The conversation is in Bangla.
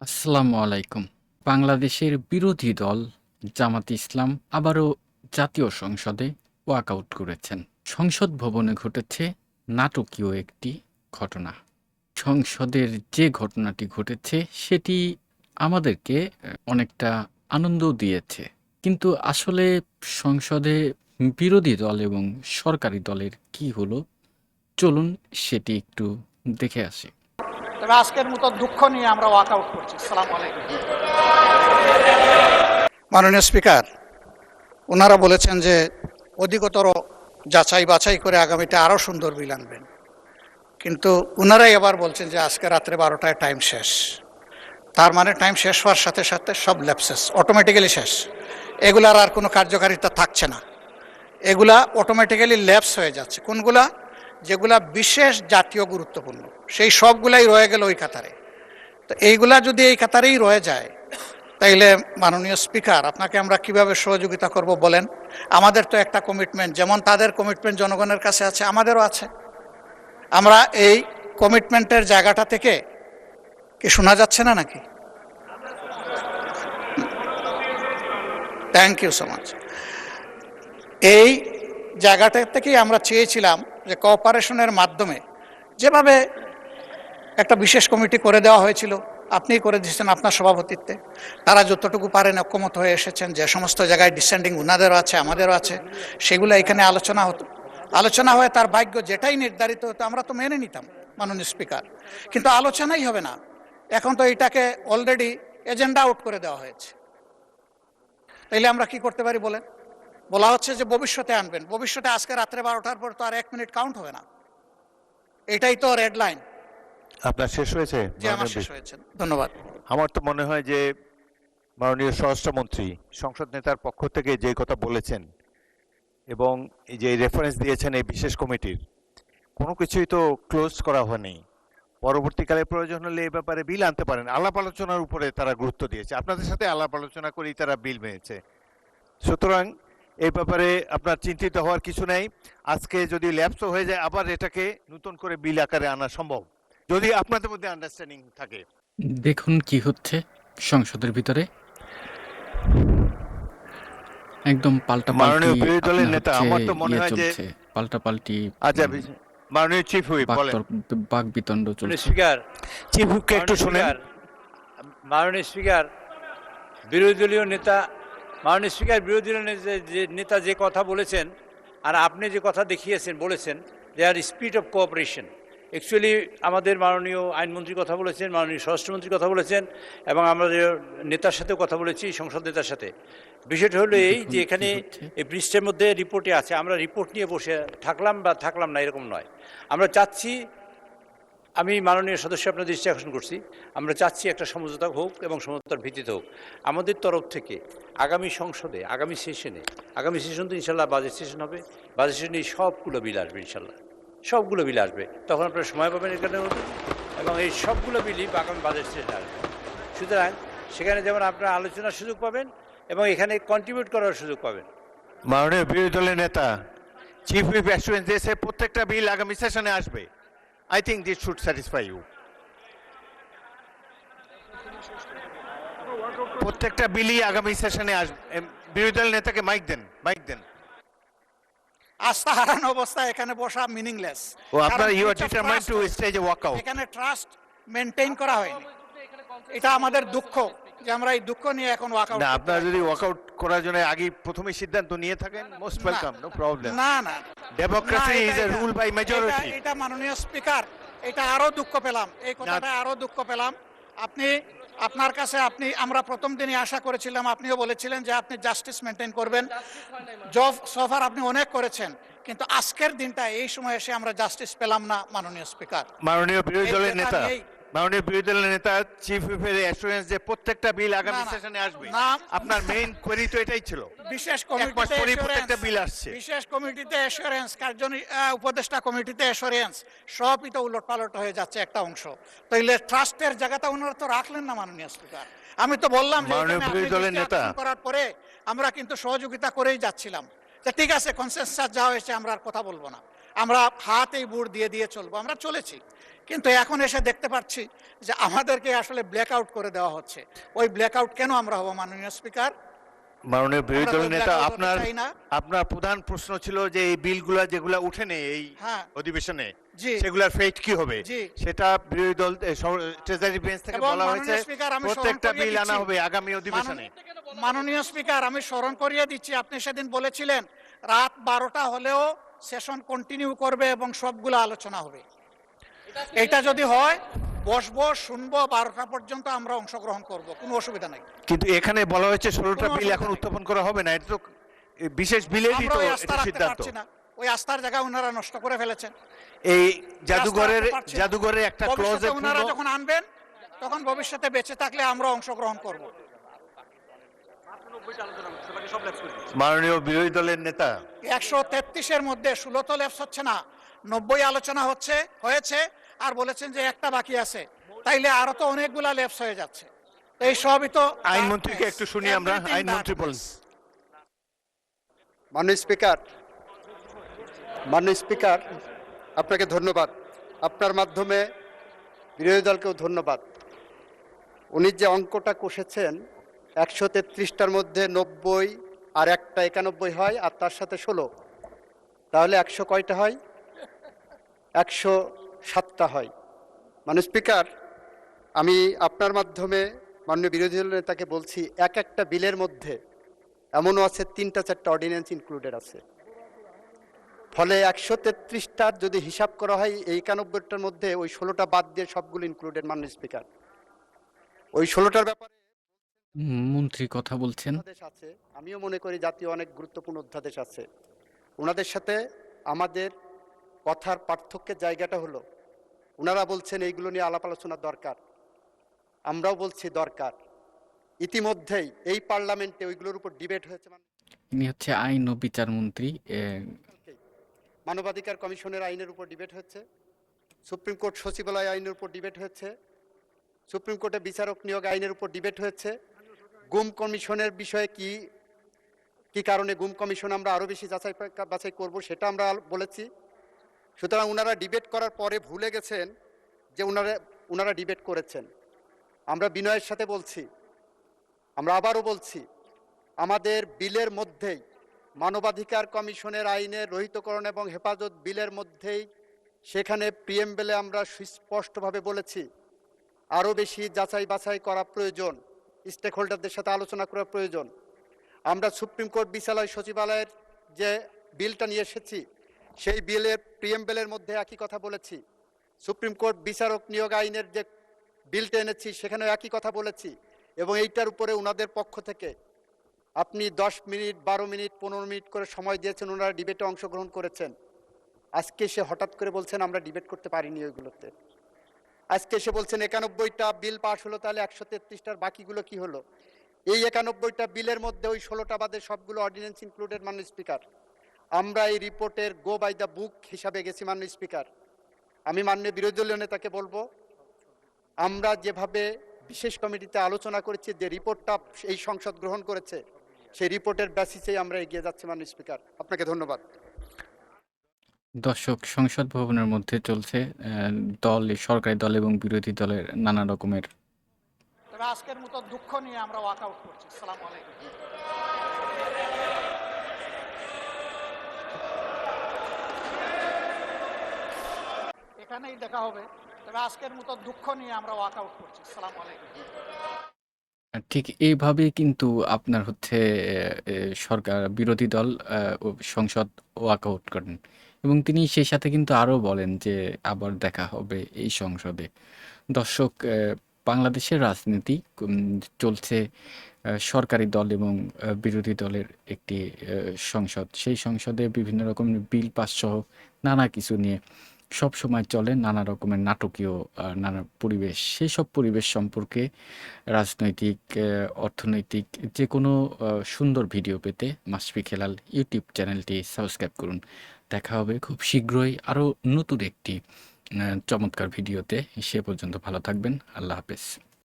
আসসালামু আলাইকুম। বাংলাদেশের বিরোধী দল জামাত ইসলাম আবারও জাতীয় সংসদে ওয়াকআউট করেছেন। সংসদ ভবনে ঘটেছে নাটকীয় একটি ঘটনা। সংসদের যে ঘটনাটি ঘটেছে সেটি আমাদেরকে অনেকটা আনন্দও দিয়েছে। কিন্তু আসলে সংসদে বিরোধী দল এবং সরকারি দলের কি হলো চলুন সেটি একটু দেখে আসি। তবে আজকের মতো দুঃখ নিয়ে আমরা ওয়াকআউট করছি। আসসালামু আলাইকুম। মাননীয় স্পিকার, ওনারা বলেছেন যে অধিকতর যাচাই বাছাই করে আগামীতে আরও সুন্দর বিল আনবেন, কিন্তু ওনারাই আবার বলছেন যে আজকে রাত্রে 12টায় টাইম শেষ। তার মানে টাইম শেষ হওয়ার সাথে সাথে সব ল্যাপসেস অটোমেটিক্যালি শেষ, এগুলার আর কোনো কার্যকারিতা থাকছে না, এগুলা অটোমেটিক্যালি ল্যাপস হয়ে যাচ্ছে। কোনগুলা? যেগুলা বিশেষ জাতীয় গুরুত্বপূর্ণ, সেই সবগুলাই রয়ে গেল ওই কাতারে। তো এইগুলা যদি এই কাতারেই রয়ে যায়, তাইলে মাননীয় স্পিকার, আপনাকে আমরা কিভাবে সহযোগিতা করব বলেন? আমাদের তো একটা কমিটমেন্ট, যেমন তাদের কমিটমেন্ট জনগণের কাছে আছে, আমাদেরও আছে। আমরা এই কমিটমেন্টের জায়গাটা থেকে কি শোনা যাচ্ছে না নাকি? Thank you so much. এই জায়গাটা থেকেই আমরা চেয়েছিলাম যে কোঅপারেশনের মাধ্যমে, যেভাবে একটা বিশেষ কমিটি করে দেওয়া হয়েছিল, আপনিই করে দিয়েছেন আপনার সভাপতিত্বে, তারা যতটুকু পারেন ঐক্যমত হয়ে এসেছেন, যে সমস্ত জায়গায় ডিসেন্ডিং ওনাদেরও আছে আমাদেরও আছে, সেগুলো এখানে আলোচনা হতো। আলোচনা হয়ে তার ভাগ্য যেটাই নির্ধারিত হতো আমরা তো মেনে নিতাম মাননীয় স্পিকার। কিন্তু আলোচনাই হবে না, এখন তো এটাকে অলরেডি এজেন্ডা আউট করে দেওয়া হয়েছে। তাইলে আমরা কি করতে পারি বলেন? বলা হচ্ছে যে ভবিষ্যতে আনবেন, ভবিষ্যতে আজকে রাত্রে 12টার পর তো আর 1 মিনিট কাউন্ট হবে না, এটাই তো রেড লাইন। আপনার শেষ হয়েছে? যে আমার শেষ হয়েছে, ধন্যবাদ। আমার তো মনে হয় যে মাননীয় স্বরাষ্ট্রমন্ত্রী সংসদ নেতার পক্ষ থেকে যে কথা বলেছেন এবং এই যে রেফারেন্স দিয়েছেন এই বিশেষ কমিটির, কোনো কিছুই তো ক্লোজ করা হয়নি। পরবর্তীকালে প্রয়োজন হলে এই ব্যাপারে বিল আনতে পারেন। আলাপ আলোচনার উপরে তারা গুরুত্ব দিয়েছে, আপনাদের সাথে আলাপ আলোচনা করেই তারা বিল মেনেছে। সুতরাং এই ব্যাপারে আপনার চিন্তিত হওয়ার কিছু নেই। আজকে যদি ল্যাপসও হয়ে যায়, আবার এটাকে নতুন করে বিল আকারে আনা সম্ভব, যদি আপনাদের মধ্যে আন্ডারস্ট্যান্ডিং থাকে। দেখুন কি হচ্ছে সংসদের ভিতরে, একদম পাল্টাপাল্টি মাননীয় বিরোধী দলের আপনার নেতা, হচ্ছে আমার তো মনে হয় যে চলছে, পাল্টাপাল্টি আচ্ছা, মাননীয় চিফ হুইপ বলেন। বাকবিতণ্ড চলছে। স্পিকার, চিফ হুইপকে একটু শুনেন। মাননীয় স্পিকার, বিরোধী দলীয় নেতা, মাননীয় স্পিকার, বিরোধী দলীয় নেতা যে কথা বলেছেন আর আপনি যে কথা দেখিয়েছেন বলেছেন, দে আর স্পিরিট অফ কোঅপারেশন। অ্যাকচুয়ালি আমাদের মাননীয় আইনমন্ত্রী কথা বলেছেন, মাননীয় স্বরাষ্ট্রমন্ত্রী কথা বলেছেন, এবং আমাদের নেতার সাথেও কথা বলেছি, সংসদ নেতার সাথে। বিষয়টা হলো এই যে এখানে এই পৃষ্ঠের মধ্যে রিপোর্টে আছে, আমরা রিপোর্ট নিয়ে বসে থাকলাম বা থাকলাম না এরকম নয়। আমরা চাচ্ছি, আমি মাননীয় সদস্য আপনার দৃষ্টি আকর্ষণ করছি, আমরা চাচ্ছি একটা সমঝোতা হোক এবং সমঝোতার ভিত্তিতে হোক। আমাদের তরফ থেকে আগামী সংসদে, আগামী সেশন তো ইনশাল্লাহ বাজেট সেশন হবে, বাজেট সেশনে সবগুলো বিল আসবে ইনশাল্লাহ, সবগুলো বিল আসবে, তখন আপনারা সময় পাবেন এখানে, এবং এই সবগুলো বিলই আগামী বাজেট সেশনে আসবে। সুতরাং সেখানে যেমন আপনারা আলোচনার সুযোগ পাবেন এবং এখানে কন্ট্রিবিউট করার সুযোগ পাবেন। মাননীয় বিরোধী দলের নেতা চিফ হুইপ অ্যাসুরেন্স দিয়েছে প্রত্যেকটা বিল আগামী সেশনে আসবে। I think this should satisfy you. প্রত্যেকটা বিলই আগামী সেশনে আসবে। বিরোধী দলের নেতাকে মাইক দেন, মাইক দেন। আস্থা হারানো অবস্থায় এখানে বসা মিনিংলেস। ও আপনারা you are determined to stage a walkout. এখানে ট্রাস্ট মেইনটেইন করা হয়নি, এটা আমাদের দুঃখ যে আমরা এই দুঃখ নিয়ে এখন ওয়াকআউট। না, আপনারা যদি ওয়াকআউট করার জন্য আগে প্রথমে সিদ্ধান্ত নিয়ে থাকেন, মোস্ট ওয়েলকাম, নো প্রবলেম। না না, democracy is a rule by majority. এটা মাননীয় স্পিকার, এটা আরো দুঃখ পেলাম, এই কথাটা আরো দুঃখ পেলাম। আপনি আপনার কাছে আমরা প্রথম দিনই আশা করেছিলাম, আপনিও বলেছিলেন যে আপনি জাস্টিস মেনটেন করবেন, জব সফার আপনি অনেক করেছেন, কিন্তু আজকের দিনটা এই সময় এসে আমরা জাস্টিস পেলাম না মাননীয় স্পিকার। মাননীয় বিরোধী দলের নেতা চিফ হুইপের অ্যাসুরেন্স যে প্রত্যেকটা বিল আগামী সেশনে আসবে, আপনার মেইন কোয়েরি তো এটাই ছিল। বিশেষ প্রত্যেকটা বিল আসছে, বিশেষ কমিটিতে অ্যাসুরেন্স, উপদেষ্টা কমিটিতে অ্যাসুরেন্স, সবই তো উলটপালট হয়ে যাচ্ছে একটা অংশ। তাইলে ট্রাস্টের জায়গাটা ওনারা তো রাখলেন না মাননীয় স্পিকার। আমি তো বললাম যে বিরোধী দলের নেতা করার পরে আমরা কিন্তু সহযোগিতা করেই যাচ্ছিলাম, যে ঠিক আছে কনসেনসাস যা হয়েছে আমরা আর কথা বলবো না। আমরা হাতেই বুট দিয়ে দিয়ে চলবো, আমরা চলেছি। কিন্তু এখন এসে দেখতে পাচ্ছি যে আমাদেরকে আসলে ব্ল্যাক আউট করে দেওয়া হচ্ছে। ওই ব্ল্যাক আউট কেন আমরা হব মাননীয় স্পিকার? মাননীয় বিরোধী আমরা তো দলের নেতা, blackout হতে আপনার চাই না। আপনার প্রধান প্রশ্ন ছিল যে এই বিলগুলা যেগুলা উঠেনি এই হ্যাঁ। অধিবেশনে, জি। সেগুলার ফেট কি হবে? জি। সেটা বিরোধী দল ট্রেজারি বেঞ্চ থেকে এবং বলা হয়েছে মাননীয় স্পিকার, আমি স্মরণ প্রত্যেকটা করিয়ে বিল আনা দিচ্ছি। হবে আগামী অধিবেশনে। মাননীয় স্পিকার, আমি স্মরণ করিয়ে দিচ্ছি, আপনি সেদিন বলেছিলেন রাত 12টা হলেও সেশন কন্টিনিউ করবে এবং সবগুলো আলোচনা হবে। এটা যদি হয় বসবো, শুনবো, 12টা পর্যন্ত আমরা অংশগ্রহণ করব, কোনো অসুবিধা নাই। কিন্তু এখানে বলা হয়েছে 16টা কোনো বিল অসুবিধা এখন নেই। উত্থাপন করা হবে না, এটা তো বিশেষ বিলেরই আমরা তো ওই আস্থা এটা রাখতে সিদ্ধান্ত। পারছি না, ওই আস্থার জায়গা ওনারা নষ্ট করে ফেলেছেন। এই জাদুঘরের জাদুঘরের একটা ক্লজে ওনারা যখন আনবেন তখন ভবিষ্যতে বেঁচে থাকলে আমরা অংশগ্রহণ করব। মাননীয় বিরোধী দলের নেতা, 133-এর মধ্যে 16 তো ল্যাপস হচ্ছে না, 90 আলোচনা হয়েছে, আর বলেছেন যে একটা বাকি আছে, তাইলে আরো তো অনেকগুলা ল্যাপস হয়ে যাচ্ছে। তো এই সবই তো আইনমন্ত্রীকে একটু শুনি আমরা। Everything আইনমন্ত্রী darkness। বলেন। মাননীয় স্পিকার, আপনাকে ধন্যবাদ। আপনার মাধ্যমে বিরোধী দলকেও ধন্যবাদ। উনি যে অঙ্কটা কষেছেন 133টার মধ্যে 90 আর একটা 91 হয়, আর তার সাথে 16, তাহলে 100 কয়টা হয়? 107টা হয়। মাননীয় স্পিকার, আমি আপনার মাধ্যমে মাননীয় বিরোধী দল নেতাকে বলছি, এক একটা বিলের মধ্যে এমনও আছে 3টা-4টা অর্ডিন্যান্স ইনক্লুডেড আছে। ফলে 133টার যদি হিসাব করা হয়, এই 91টার মধ্যে ওই 16টা বাদ দিয়ে সবগুলো ইনক্লুডেড। মাননীয় স্পিকার, ওই 16টার ব্যাপারে মন্ত্রী কথা বলছেন। অধ্যাদেশ আছে, আমিও মনে করি জাতীয় অনেক গুরুত্বপূর্ণ অধ্যাদেশ আছে। ওনাদের সাথে আমাদের কথার পার্থক্যের জায়গাটা হলো, ওনারা বলছেন এইগুলো নিয়ে আলাপ আলোচনা দরকার, আমরাও বলছি দরকার। ইতিমধ্যেই এই পার্লামেন্টে ওইগুলোর উপর ডিবেট হয়েছে। ইনি হচ্ছে আইন ও বিচার মন্ত্রী। মানবাধিকার কমিশনের আইনের উপর ডিবেট হচ্ছে, সুপ্রিম কোর্ট সচিবালয় আইনের উপর ডিবেট হচ্ছে, সুপ্রিম কোর্টে বিচারক নিয়োগ আইনের উপর ডিবেট হচ্ছে, গুম কমিশনের বিষয়ে কি কারণে গুম কমিশন আমরা আরও বেশি বাছাই করব সেটা আমরা বলেছি। সুতরাং ওনারা ডিবেট করার পরে ভুলে গেছেন যে ওনারা ডিবেট করেছেন। আমরা বিনয়ের সাথে বলছি, আমরা আবারও বলছি, আমাদের বিলের মধ্যেই মানবাধিকার কমিশনের আইনের রহিতকরণ এবং হেফাজত বিলের মধ্যেই সেখানে প্রিএমবেলে আমরা সুস্পষ্টভাবে বলেছি আরও বেশি যাচাই বাছাই করা প্রয়োজন, স্টেক হোল্ডারদের সাথে আলোচনা করা প্রয়োজন। আমরা সুপ্রিম কোর্ট বিচারালয় সচিবালয়ের যে বিলটা নিয়ে এসেছি সেই বিলের প্রিএমবেলের মধ্যে একই কথা বলেছি। সুপ্রিম কোর্ট বিচারক নিয়োগ আইনের যে বিলটা এনেছি সেখানেও একই কথা বলেছি। এবং এইটার উপরে ওনাদের পক্ষ থেকে আপনি 10 মিনিট, 12 মিনিট, 15 মিনিট করে সময় দিয়েছেন, ওনারা ডিবেটে অংশগ্রহণ করেছেন। আজকে সে হঠাৎ করে বলছেন আমরা ডিবেট করতে পারিনি ওইগুলোতে। আজকে এসে বলছেন 91টা বিল পাস হলো, তাহলে 133টার বাকিগুলো কি হলো? এই 91টা বিলের মধ্যে ওই 16টা বাদে সবগুলো অর্ডিন্যান্স ইনক্লুডেড। মাননীয় স্পিকার, আমরা এই রিপোর্টের গো বাই দ্য বুক হিসাবে গেছি। মাননীয় স্পিকার, আমি মাননীয় বিরোধী দলীয় নেতাকে বলবো, আমরা যেভাবে বিশেষ কমিটিতে আলোচনা করেছি, যে রিপোর্টটা এই সংসদ গ্রহণ করেছে, সেই রিপোর্টের বেসিসেই আমরা এগিয়ে যাচ্ছি। মাননীয় স্পিকার, আপনাকে ধন্যবাদ। দর্শক, সংসদ ভবনের মধ্যে চলছে সরকারি দল এবং বিরোধী দলের নানা রকমের। তবে আজকের মতো দুঃখ নিয়ে আমরা ওয়াক আউট করছি। আসসালামু আলাইকুম। এখানেই দেখা হবে। তবে আজকের মতো দুঃখ নিয়ে আমরা ওয়াক আউট করছি। আসসালামু আলাইকুম। ঠিক এইভাবেই কিন্তু আপনার হচ্ছে সরকার বিরোধী দল ও সংসদ ওয়াকআউট করেন এবং তিনি সেই সাথে কিন্তু আরও বলেন যে আবার দেখা হবে এই সংসদে। দর্শক, বাংলাদেশের রাজনীতি চলছে সরকারি দল এবং বিরোধী দলের একটি সংসদ। সেই সংসদে বিভিন্ন রকমের বিল পাস সহ নানা কিছু নিয়ে সব সময় চলে নানা রকমের নাটকীয় নানা পরিবেশ। সেই সব পরিবেশ সম্পর্কে রাজনৈতিক, অর্থনৈতিক যে কোনো সুন্দর ভিডিও পেতে মাশফিক হেলাল ইউটিউব চ্যানেলটি সাবস্ক্রাইব করুন। দেখা হবে খুব শীঘ্রই আরও নতুন একটি চমৎকার ভিডিওতে। সে পর্যন্ত ভালো থাকবেন। আল্লাহ হাফেজ।